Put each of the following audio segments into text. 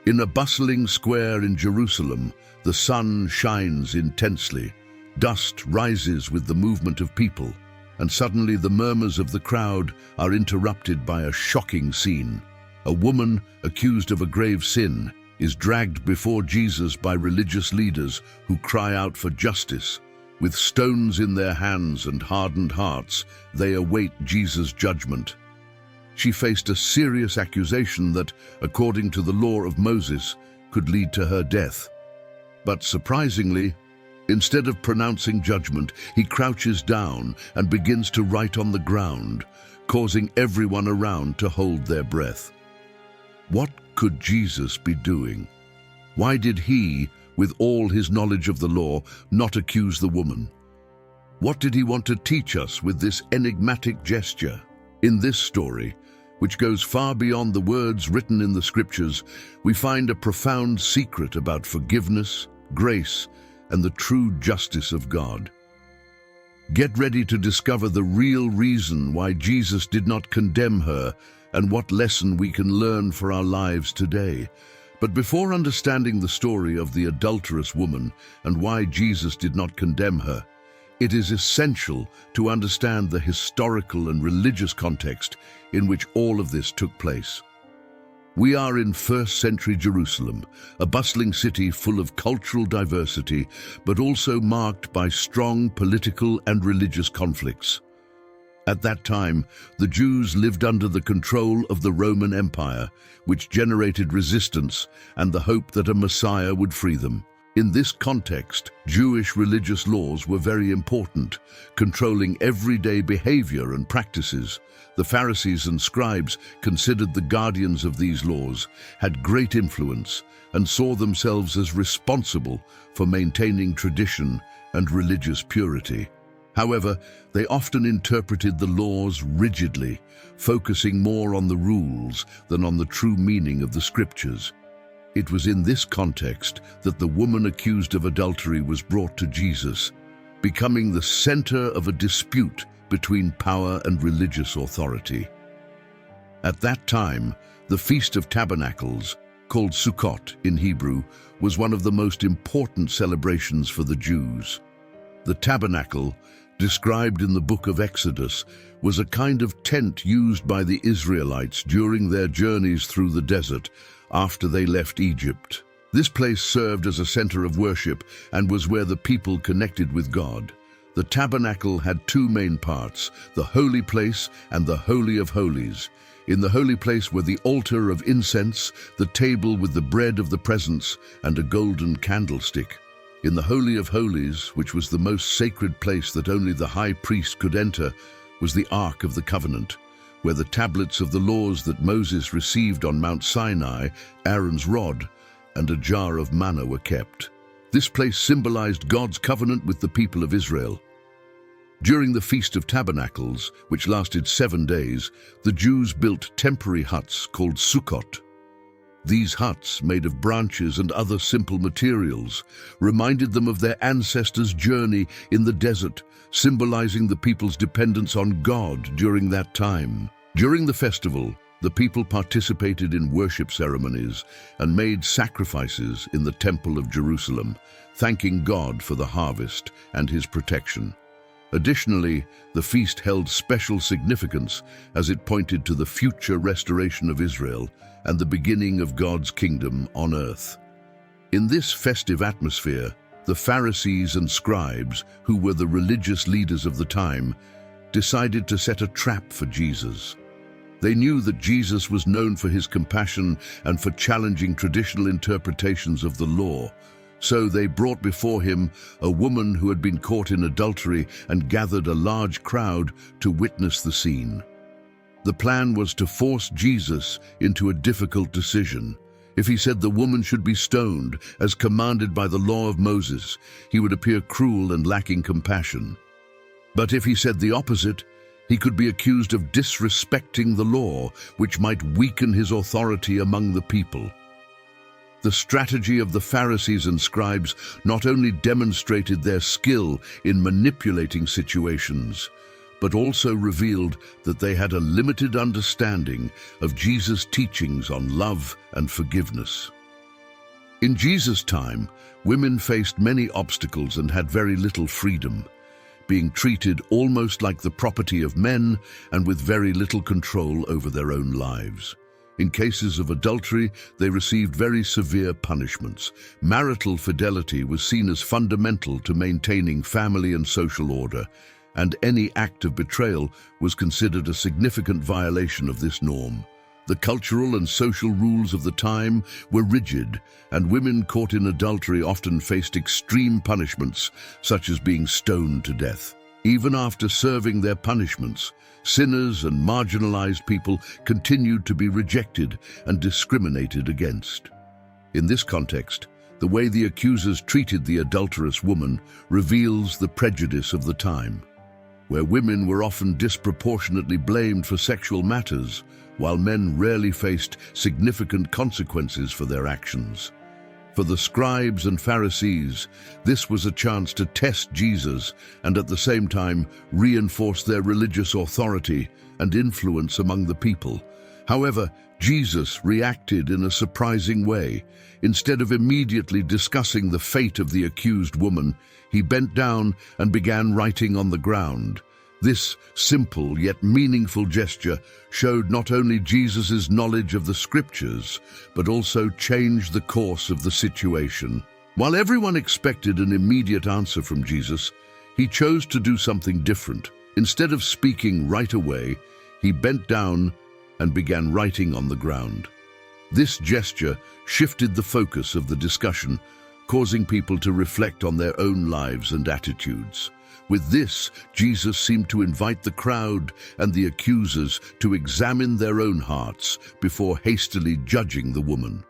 In a bustling square in Jerusalem, the sun shines intensely. Dust rises with the movement of people, and suddenly the murmurs of the crowd are interrupted by a shocking scene. A woman accused of a grave sin is dragged before Jesus by religious leaders who cry out for justice. With stones in their hands and hardened hearts, they await Jesus' judgment. She faced a serious accusation that, according to the law of Moses, could lead to her death. But surprisingly, instead of pronouncing judgment, he crouches down and begins to write on the ground, causing everyone around to hold their breath. What could Jesus be doing? Why did he, with all his knowledge of the law, not accuse the woman? What did he want to teach us with this enigmatic gesture? In this story, which goes far beyond the words written in the scriptures, we find a profound secret about forgiveness, grace, and the true justice of God. Get ready to discover the real reason why Jesus did not condemn her and what lesson we can learn for our lives today. But before understanding the story of the adulterous woman and why Jesus did not condemn her, it is essential to understand the historical and religious context in which all of this took place. We are in first-century Jerusalem, a bustling city full of cultural diversity, but also marked by strong political and religious conflicts. At that time, the Jews lived under the control of the Roman Empire, which generated resistance and the hope that a Messiah would free them. In this context, Jewish religious laws were very important, controlling everyday behavior and practices. The Pharisees and scribes, considered the guardians of these laws, had great influence and saw themselves as responsible for maintaining tradition and religious purity. However, they often interpreted the laws rigidly, focusing more on the rules than on the true meaning of the scriptures. It was in this context that the woman accused of adultery was brought to Jesus, becoming the center of a dispute between power and religious authority. At that time, the Feast of Tabernacles, called Sukkot in Hebrew, was one of the most important celebrations for the Jews. The tabernacle, described in the book of Exodus, was a kind of tent used by the Israelites during their journeys through the desert after they left Egypt. This place served as a center of worship and was where the people connected with God. The tabernacle had two main parts, the holy place and the Holy of Holies. In the holy place were the altar of incense, the table with the bread of the presence, and a golden candlestick. In the Holy of Holies, which was the most sacred place that only the high priest could enter, was the Ark of the Covenant, where the tablets of the laws that Moses received on Mount Sinai, Aaron's rod, and a jar of manna were kept. This place symbolized God's covenant with the people of Israel. During the Feast of Tabernacles, which lasted 7 days, the Jews built temporary huts called Sukkot. These huts, made of branches and other simple materials, reminded them of their ancestors' journey in the desert, symbolizing the people's dependence on God during that time. During the festival, the people participated in worship ceremonies and made sacrifices in the Temple of Jerusalem, thanking God for the harvest and his protection. Additionally, the feast held special significance as it pointed to the future restoration of Israel and the beginning of God's kingdom on earth. In this festive atmosphere, the Pharisees and scribes, who were the religious leaders of the time, decided to set a trap for Jesus. They knew that Jesus was known for his compassion and for challenging traditional interpretations of the law. So they brought before him a woman who had been caught in adultery and gathered a large crowd to witness the scene. The plan was to force Jesus into a difficult decision. If he said the woman should be stoned, as commanded by the law of Moses, he would appear cruel and lacking compassion. But if he said the opposite, he could be accused of disrespecting the law, which might weaken his authority among the people. The strategy of the Pharisees and scribes not only demonstrated their skill in manipulating situations, but also revealed that they had a limited understanding of Jesus' teachings on love and forgiveness. In Jesus' time, women faced many obstacles and had very little freedom, being treated almost like the property of men and with very little control over their own lives. In cases of adultery, they received very severe punishments. Marital fidelity was seen as fundamental to maintaining family and social order, and any act of betrayal was considered a significant violation of this norm. The cultural and social rules of the time were rigid, and women caught in adultery often faced extreme punishments, such as being stoned to death. Even after serving their punishments, sinners and marginalized people continued to be rejected and discriminated against. In this context, the way the accusers treated the adulterous woman reveals the prejudice of the time, where women were often disproportionately blamed for sexual matters, while men rarely faced significant consequences for their actions. For the scribes and Pharisees, this was a chance to test Jesus and at the same time reinforce their religious authority and influence among the people. However, Jesus reacted in a surprising way. Instead of immediately discussing the fate of the accused woman, he bent down and began writing on the ground. This simple yet meaningful gesture showed not only Jesus' knowledge of the scriptures, but also changed the course of the situation. While everyone expected an immediate answer from Jesus, he chose to do something different. Instead of speaking right away, he bent down and began writing on the ground. This gesture shifted the focus of the discussion, causing people to reflect on their own lives and attitudes. With this, Jesus seemed to invite the crowd and the accusers to examine their own hearts before hastily judging the woman.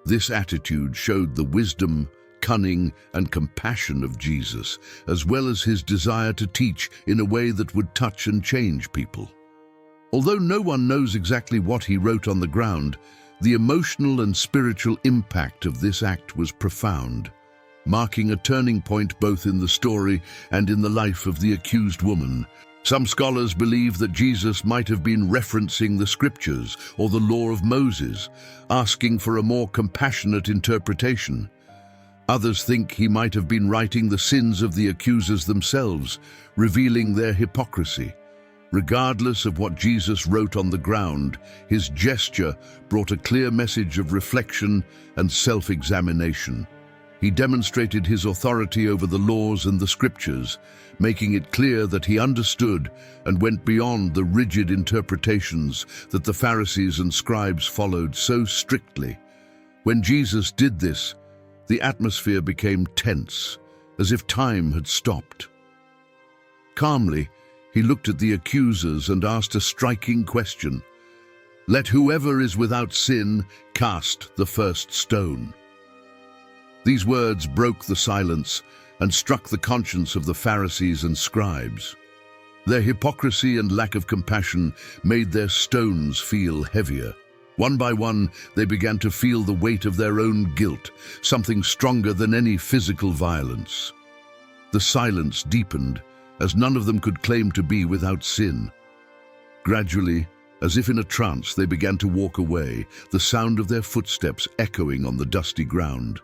This attitude showed the wisdom, cunning, and compassion of Jesus, as well as his desire to teach in a way that would touch and change people. Although no one knows exactly what he wrote on the ground, the emotional and spiritual impact of this act was profound, marking a turning point both in the story and in the life of the accused woman. Some scholars believe that Jesus might have been referencing the scriptures or the law of Moses, asking for a more compassionate interpretation. Others think he might have been writing the sins of the accusers themselves, revealing their hypocrisy. Regardless of what Jesus wrote on the ground, his gesture brought a clear message of reflection and self-examination. He demonstrated his authority over the laws and the scriptures, making it clear that he understood and went beyond the rigid interpretations that the Pharisees and scribes followed so strictly. When Jesus did this, the atmosphere became tense, as if time had stopped. Calmly, he looked at the accusers and asked a striking question. "Let whoever is without sin cast the first stone." These words broke the silence and struck the conscience of the Pharisees and scribes. Their hypocrisy and lack of compassion made their stones feel heavier. One by one, they began to feel the weight of their own guilt, something stronger than any physical violence. The silence deepened, as none of them could claim to be without sin. Gradually, as if in a trance, they began to walk away, the sound of their footsteps echoing on the dusty ground.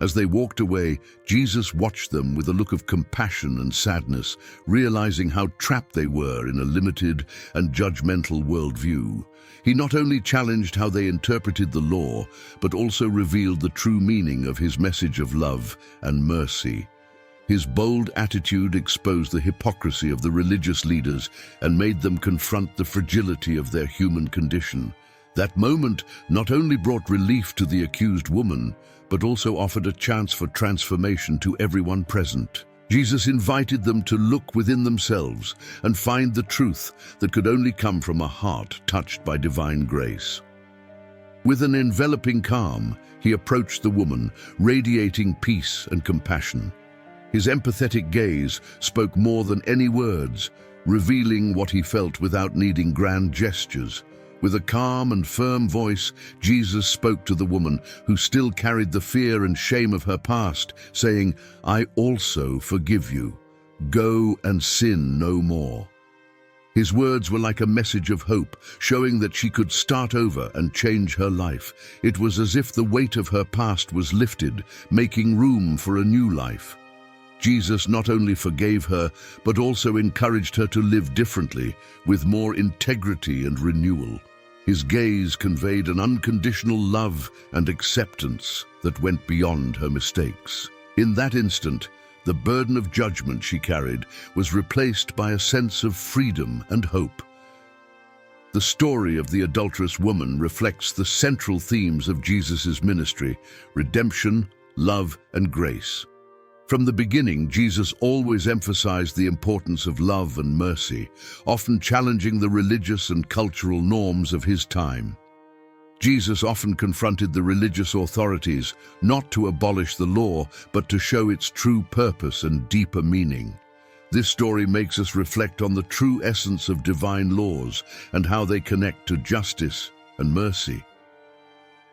As they walked away, Jesus watched them with a look of compassion and sadness, realizing how trapped they were in a limited and judgmental worldview. He not only challenged how they interpreted the law, but also revealed the true meaning of his message of love and mercy. His bold attitude exposed the hypocrisy of the religious leaders and made them confront the fragility of their human condition. That moment not only brought relief to the accused woman, but also offered a chance for transformation to everyone present. Jesus invited them to look within themselves and find the truth that could only come from a heart touched by divine grace. With an enveloping calm, he approached the woman, radiating peace and compassion. His empathetic gaze spoke more than any words, revealing what he felt without needing grand gestures. With a calm and firm voice, Jesus spoke to the woman, who still carried the fear and shame of her past, saying, "I also forgive you. Go and sin no more." His words were like a message of hope, showing that she could start over and change her life. It was as if the weight of her past was lifted, making room for a new life. Jesus not only forgave her, but also encouraged her to live differently, with more integrity and renewal. His gaze conveyed an unconditional love and acceptance that went beyond her mistakes. In that instant, the burden of judgment she carried was replaced by a sense of freedom and hope. The story of the adulterous woman reflects the central themes of Jesus' ministry: redemption, love, and grace. From the beginning, Jesus always emphasized the importance of love and mercy, often challenging the religious and cultural norms of his time. Jesus often confronted the religious authorities, not to abolish the law, but to show its true purpose and deeper meaning. This story makes us reflect on the true essence of divine laws and how they connect to justice and mercy.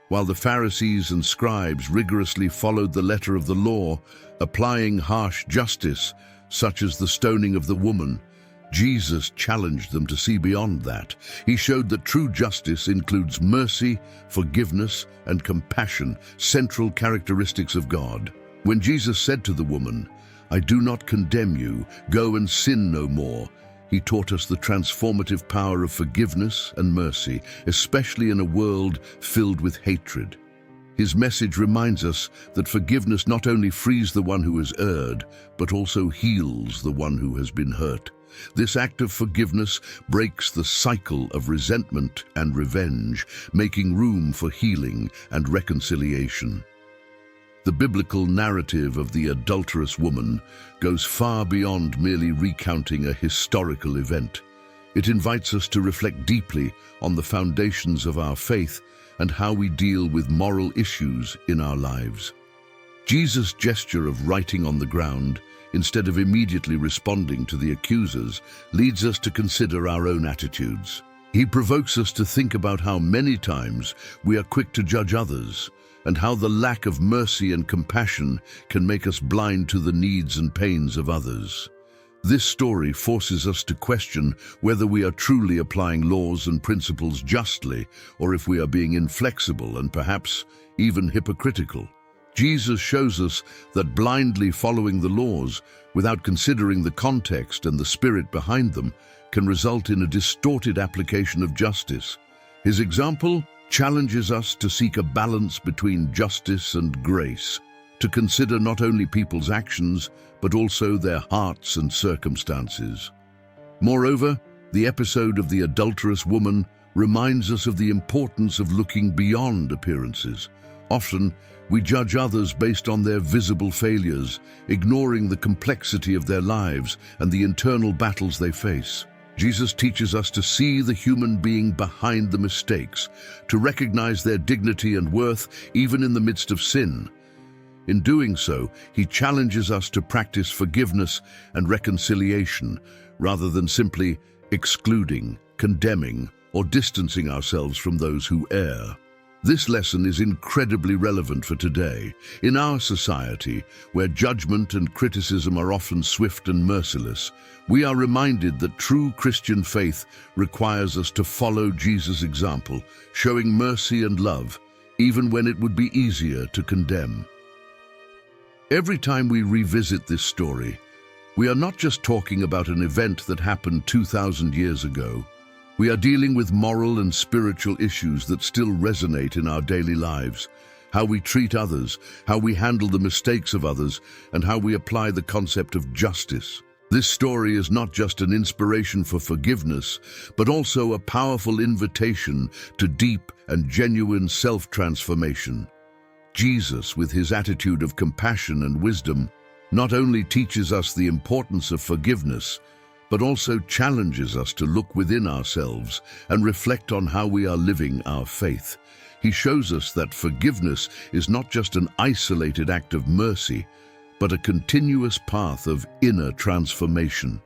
While the Pharisees and scribes rigorously followed the letter of the law, applying harsh justice, such as the stoning of the woman, Jesus challenged them to see beyond that. He showed that true justice includes mercy, forgiveness, and compassion, central characteristics of God. When Jesus said to the woman, "I do not condemn you, go and sin no more," he taught us the transformative power of forgiveness and mercy, especially in a world filled with hatred. His message reminds us that forgiveness not only frees the one who has erred, but also heals the one who has been hurt. This act of forgiveness breaks the cycle of resentment and revenge, making room for healing and reconciliation. The biblical narrative of the adulterous woman goes far beyond merely recounting a historical event. It invites us to reflect deeply on the foundations of our faith and how we deal with moral issues in our lives. Jesus' gesture of writing on the ground, instead of immediately responding to the accusers, leads us to consider our own attitudes. He provokes us to think about how many times we are quick to judge others, and how the lack of mercy and compassion can make us blind to the needs and pains of others. This story forces us to question whether we are truly applying laws and principles justly, or if we are being inflexible and perhaps even hypocritical. Jesus shows us that blindly following the laws, without considering the context and the spirit behind them, can result in a distorted application of justice. His example challenges us to seek a balance between justice and grace, to consider not only people's actions, but also their hearts and circumstances. Moreover, the episode of the adulterous woman reminds us of the importance of looking beyond appearances. Often, we judge others based on their visible failures, ignoring the complexity of their lives and the internal battles they face. Jesus teaches us to see the human being behind the mistakes, to recognize their dignity and worth even in the midst of sin. In doing so, he challenges us to practice forgiveness and reconciliation, rather than simply excluding, condemning, or distancing ourselves from those who err. This lesson is incredibly relevant for today. In our society, where judgment and criticism are often swift and merciless, we are reminded that true Christian faith requires us to follow Jesus' example, showing mercy and love, even when it would be easier to condemn. Every time we revisit this story, we are not just talking about an event that happened 2,000 years ago. We are dealing with moral and spiritual issues that still resonate in our daily lives. How we treat others, how we handle the mistakes of others, and how we apply the concept of justice. This story is not just an inspiration for forgiveness, but also a powerful invitation to deep and genuine self-transformation. Jesus, with his attitude of compassion and wisdom, not only teaches us the importance of forgiveness, but also challenges us to look within ourselves and reflect on how we are living our faith. He shows us that forgiveness is not just an isolated act of mercy, but a continuous path of inner transformation.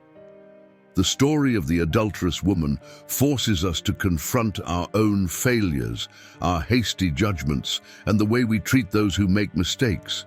The story of the adulterous woman forces us to confront our own failures, our hasty judgments, and the way we treat those who make mistakes.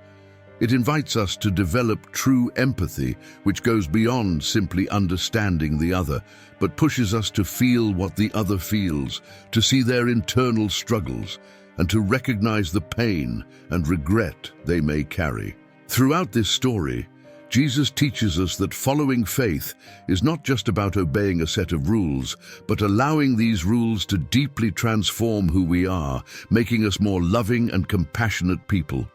It invites us to develop true empathy, which goes beyond simply understanding the other, but pushes us to feel what the other feels, to see their internal struggles, and to recognize the pain and regret they may carry. Throughout this story, Jesus teaches us that following faith is not just about obeying a set of rules, but allowing these rules to deeply transform who we are, making us more loving and compassionate people.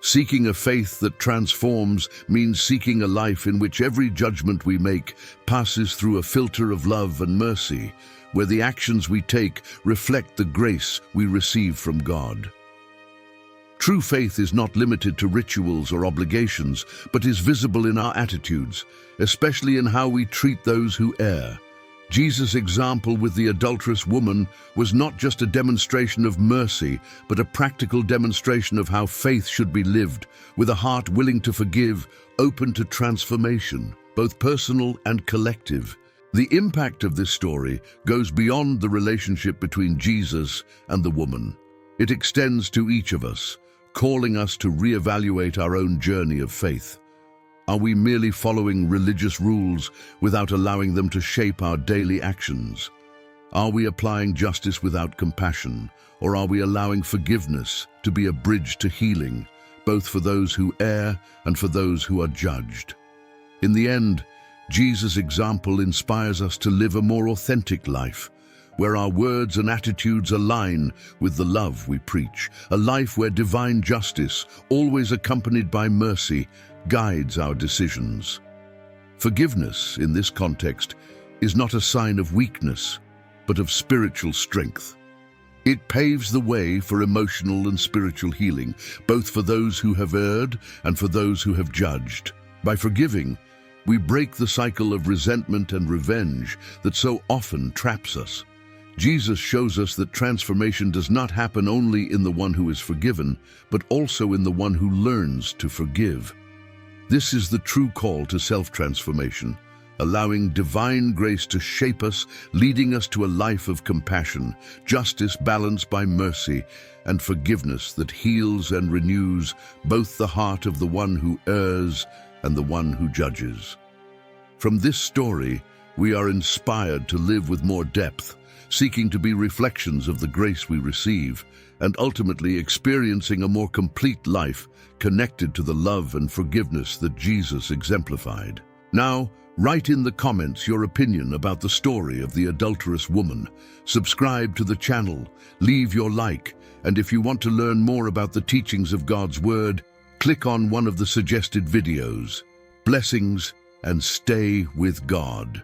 Seeking a faith that transforms means seeking a life in which every judgment we make passes through a filter of love and mercy, where the actions we take reflect the grace we receive from God. True faith is not limited to rituals or obligations, but is visible in our attitudes, especially in how we treat those who err. Jesus' example with the adulterous woman was not just a demonstration of mercy, but a practical demonstration of how faith should be lived, with a heart willing to forgive, open to transformation, both personal and collective. The impact of this story goes beyond the relationship between Jesus and the woman. It extends to each of us, calling us to reevaluate our own journey of faith. Are we merely following religious rules without allowing them to shape our daily actions? Are we applying justice without compassion, or are we allowing forgiveness to be a bridge to healing, both for those who err and for those who are judged? In the end, Jesus' example inspires us to live a more authentic life, where our words and attitudes align with the love we preach, a life where divine justice, always accompanied by mercy, guides our decisions. Forgiveness, in this context, is not a sign of weakness, but of spiritual strength. It paves the way for emotional and spiritual healing, both for those who have erred and for those who have judged. By forgiving, we break the cycle of resentment and revenge that so often traps us. Jesus shows us that transformation does not happen only in the one who is forgiven, but also in the one who learns to forgive. This is the true call to self-transformation, allowing divine grace to shape us, leading us to a life of compassion, justice balanced by mercy, and forgiveness that heals and renews both the heart of the one who errs and the one who judges. From this story, we are inspired to live with more depth, seeking to be reflections of the grace we receive, and ultimately experiencing a more complete life connected to the love and forgiveness that Jesus exemplified. Now, write in the comments your opinion about the story of the adulterous woman. Subscribe to the channel, leave your like, and if you want to learn more about the teachings of God's Word, click on one of the suggested videos. Blessings, and stay with God.